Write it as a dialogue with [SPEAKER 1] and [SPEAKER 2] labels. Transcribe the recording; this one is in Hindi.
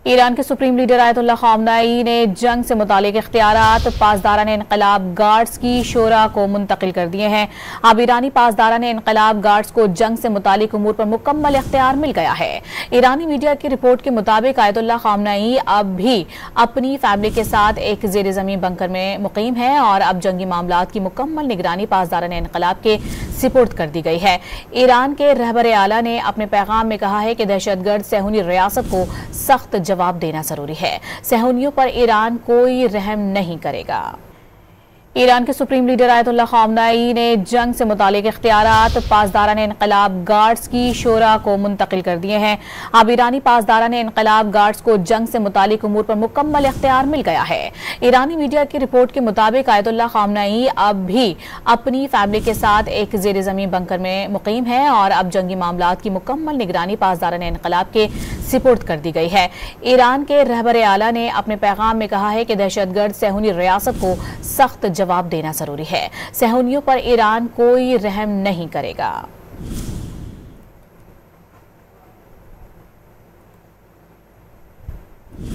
[SPEAKER 1] ईरान के सुप्रीम लीडर आयतुल्लाह ख़ामनेई ने जंग से मुतालिक इख्तियारात पासदारान इनकलाब गार्ड्स की शोरा को मुंतकिल कर दिए हैं। अब ईरानी पासदारान इनकलाब गार्ड्स को जंग से मुतालिक उमूर पर मुकम्मल इख्तियार मिल गया है। ईरानी मीडिया की रिपोर्ट के मुताबिक आयतुल्लाह ख़ामनेई अब भी अपनी फैमिली के साथ एक ज़ेर ज़मीन बंकर में मुकीम है और अब जंगी मामलात की मुकम्मल निगरानी पासदारान इनकलाब के सिपुर्द कर दी गई है। ईरान के रहबर आला ने अपने पैगाम में कहा है कि दहशतगर्द सहूनी रियासत को सख्त जवाब देना जरूरी है। सहूनियों पर ईरान कोई रहम नहीं करेगा। ईरान के सुप्रीम लीडर आयतुल्लाह ख़ामनेई ने जंग से मुतालिक इख्तियारात पासदारान इनकलाब गार्ड्स की शोरा को मुंतकिल कर दिए हैं। अब ईरानी पासदारान इनकलाब गार्ड्स को जंग से मुतालिक उमूर पर मुकम्मल इख्तियार मिल गया है। ईरानी मीडिया की रिपोर्ट के मुताबिक आयतुल्लाह ख़ामनेई अब भी अपनी फैमिली के साथ एक ज़ेर ज़मीन बंकर में मुकीम है और अब जंगी मामलात की मुकम्मल निगरानी पासदारान इनकलाब के सिपुर्द कर दी गई है। ईरान के रहबर आला ने अपने पैगाम में कहा है कि दहशतगर्द सहूनी रियासत को सख्त जवाब देना जरूरी है। सहूनियों पर ईरान कोई रहम नहीं करेगा।